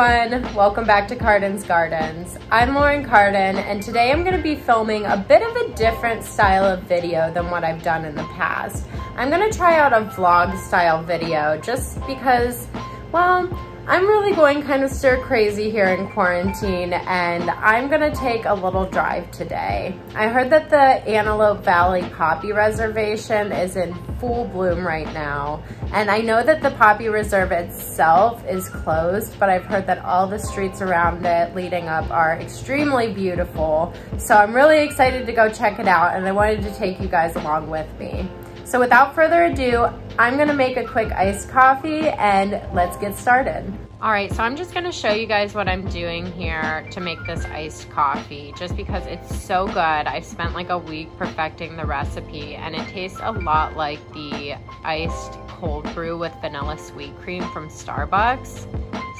everyone, welcome back to Carden's Gardens. I'm Lauren Carden, and today I'm going to be filming a bit of a different style of video than what I've done in the past. I'm going to try out a vlog style video just because, well, I'm really going kind of stir crazy here in quarantine, and I'm going to take a little drive today. I heard that the Antelope Valley Poppy Reservation is in full bloom right now, and I know that the Poppy Reserve itself is closed, but I've heard that all the streets around it leading up are extremely beautiful. So I'm really excited to go check it out, and I wanted to take you guys along with me. So without further ado, I'm gonna make a quick iced coffee and let's get started. All right, so I'm just gonna show you guys what I'm doing here to make this iced coffee, just because it's so good. I spent like a week perfecting the recipe, and it tastes a lot like the iced cold brew with vanilla sweet cream from Starbucks.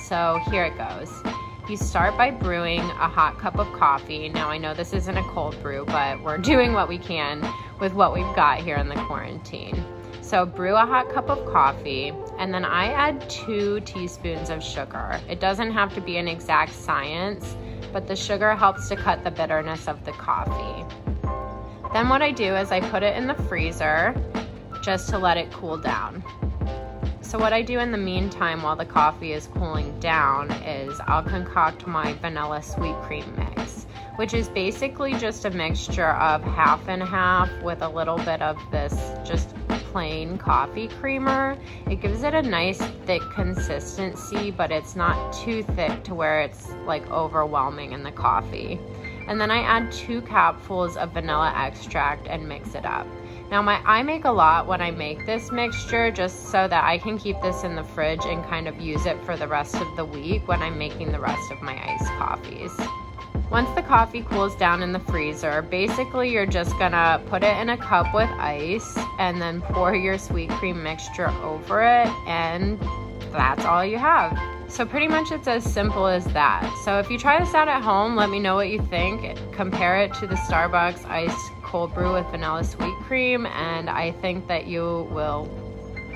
So here it goes. You start by brewing a hot cup of coffee. Now I know this isn't a cold brew, but we're doing what we can with what we've got here in the quarantine. So brew a hot cup of coffee, and then I add 2 teaspoons of sugar. It doesn't have to be an exact science, but the sugar helps to cut the bitterness of the coffee. Then what I do is I put it in the freezer just to let it cool down. So what I do in the meantime while the coffee is cooling down is I'll concoct my vanilla sweet cream mix, which is basically just a mixture of half and half with a little bit of this just plain coffee creamer. It gives it a nice thick consistency, but it's not too thick to where it's like overwhelming in the coffee. And then I add 2 cupfuls of vanilla extract and mix it up. Now I make a lot when I make this mixture just so that I can keep this in the fridge and kind of use it for the rest of the week when I'm making the rest of my iced coffees. Once the coffee cools down in the freezer, basically you're just gonna put it in a cup with ice and then pour your sweet cream mixture over it, and that's all you have. So pretty much it's as simple as that. So if you try this out at home, let me know what you think. Compare it to the Starbucks iced cold brew with vanilla sweet cream, and I think that you will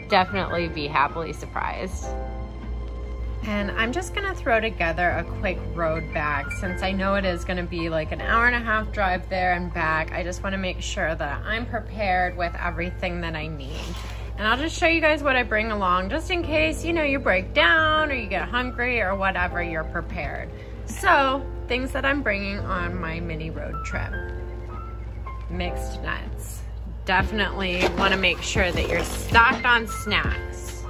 definitely be happily surprised. And I'm just gonna throw together a quick road bag since I know it is gonna be like an hour-and-a-half drive there and back. I just wanna make sure that I'm prepared with everything that I need. And I'll just show you guys what I bring along just in case, you know, you break down or you get hungry or whatever, you're prepared. So, things that I'm bringing on my mini road trip. Mixed nuts. Definitely wanna make sure that you're stocked on snacks.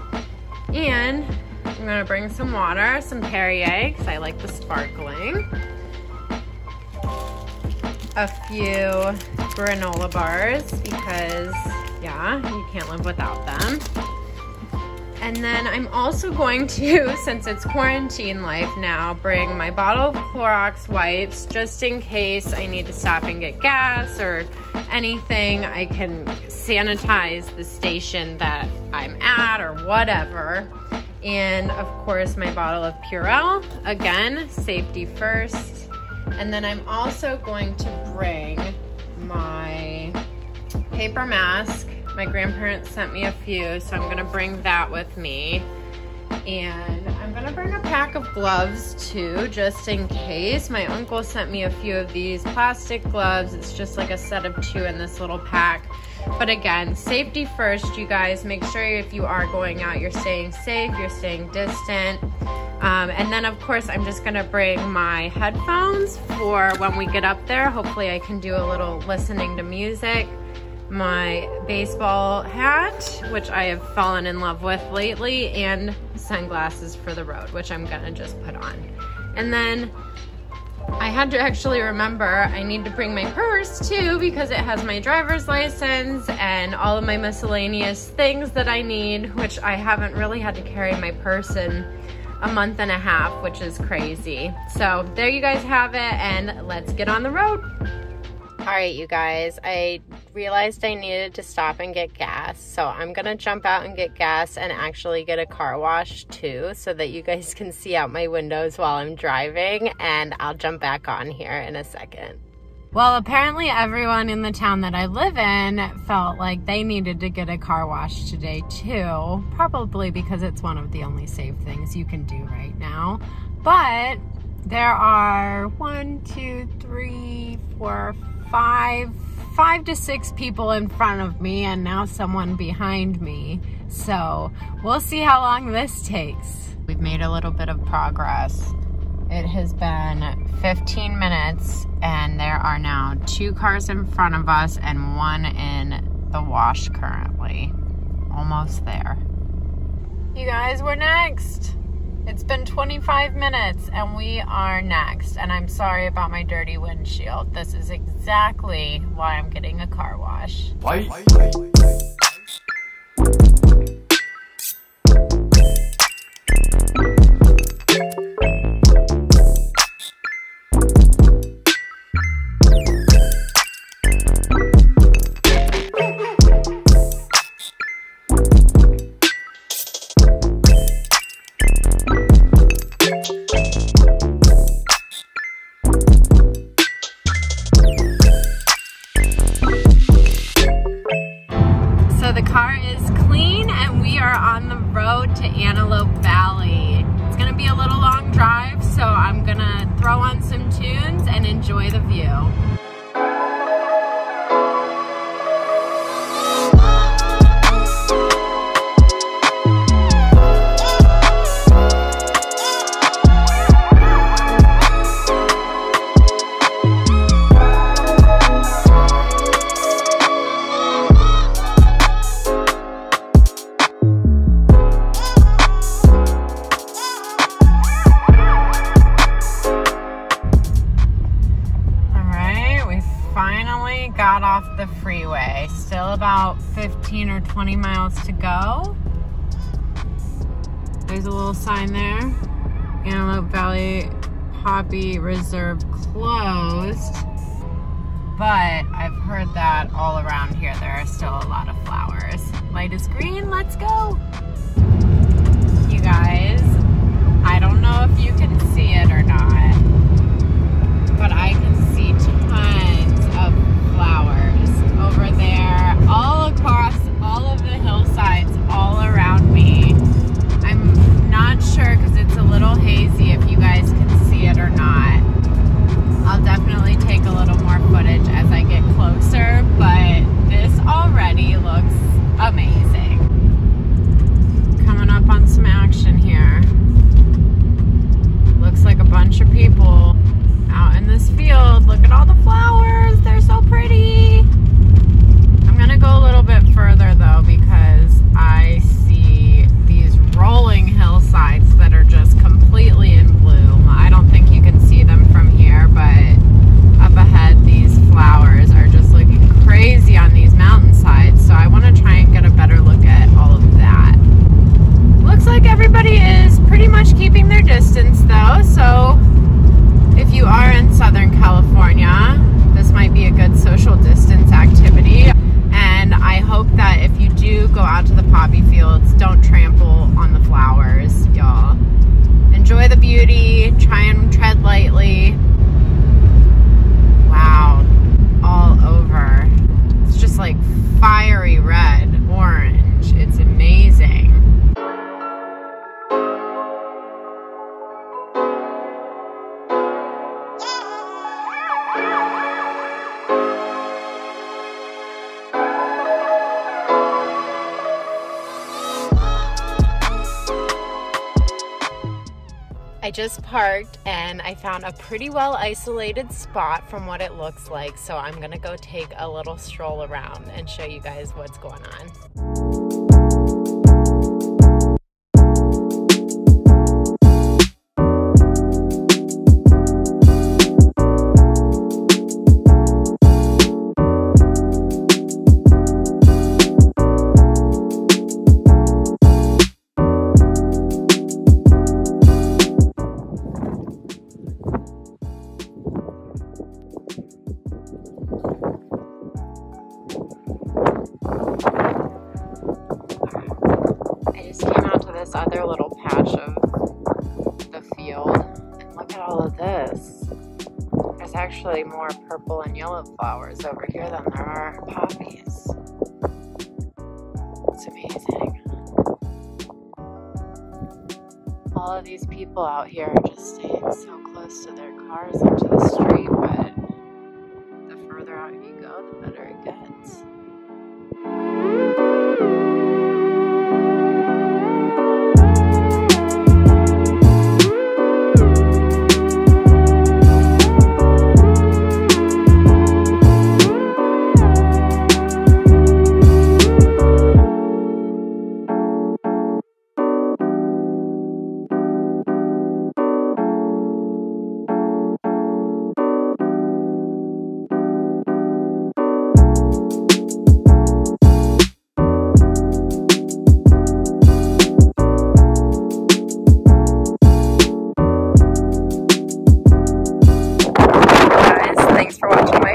And I'm gonna bring some water, some Perrier, because I like the sparkling. A few granola bars, because yeah, you can't live without them. And then I'm also going to, since it's quarantine life now, bring my bottle of Clorox wipes just in case I need to stop and get gas or anything. I can sanitize the station that I'm at or whatever. And of course my bottle of Purell, again, safety first. And then I'm also going to bring my paper mask. My grandparents sent me a few, so I'm gonna bring that with me. And I'm gonna bring a pack of gloves too, just in case. My uncle sent me a few of these plastic gloves. It's just like a set of 2 in this little pack. But again, safety first, you guys. Make sure if you are going out, you're staying safe, you're staying distant. And then of course, I'm just gonna bring my headphones for when we get up there. Hopefully I can do a little listening to music. My baseball hat, which I have fallen in love with lately, and sunglasses for the road, which I'm gonna just put on. And then I had to actually remember I need to bring my purse too, because it has my driver's license and all of my miscellaneous things that I need, which I haven't really had to carry my purse in a month and a half, which is crazy. So there you guys have it, and let's get on the road. All right, you guys, I realized I needed to stop and get gas, so I'm gonna jump out and get gas and actually get a car wash too, so that you guys can see out my windows while I'm driving, and I'll jump back on here in a second. Well, apparently everyone in the town that I live in felt like they needed to get a car wash today too, probably because it's one of the only safe things you can do right now. But there are 1, 2, 3, 4, 5 to 6 people in front of me and now someone behind me. So we'll see how long this takes. We've made a little bit of progress. It has been 15 minutes and there are now 2 cars in front of us and 1 in the wash currently. Almost there. You guys, we're next. It's been 25 minutes and we are next. And I'm sorry about my dirty windshield. This is exactly why I'm getting a car wash. Enjoy the view. Got off the freeway. Still about 15 or 20 miles to go. There's a little sign there. Antelope Valley Poppy Reserve closed. But I've heard that all around here there are still a lot of flowers. Light is green, let's go. You guys, I don't know if you can see it or not, but I can see tons of flowers over there, all across all of the hillsides, all around me. I'm not sure because it's a little hazy if you guys can see it or not. I'll definitely take a little more footage as I get closer, but this already looks amazing. Coming up on some action here. Looks like a bunch of people out in this field. Look at all the flowers, they're so pretty. I'm gonna go a little bit further though because I see these rolling hillsides that are just completely in bloom. I don't think you can see them from here, but up ahead these flowers are just looking crazy on these mountainsides, so I want to try and get a better look at all of that. Looks like everybody is pretty much keeping their distance though, so if you are in Southern California, this might be a good social distance activity. And I hope that if you do go out to the poppy fields, don't trample on the flowers, y'all. Enjoy the beauty, try and tread lightly. Wow, all over. It's just like fiery red, orange. It's amazing. I just parked and I found a pretty well isolated spot from what it looks like, so I'm gonna go take a little stroll around and show you guys what's going on. Other little patch of the field, and look at all of this. There's actually more purple and yellow flowers over here than there are poppies. It's amazing. All of these people out here are just staying so close to their cars and to the street, but the further out you go, the better it gets.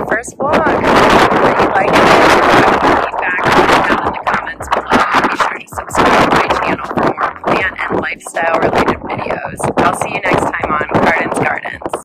First vlog. If you like it, feedback down in the comments below. Be sure to subscribe to my channel for more plant and lifestyle related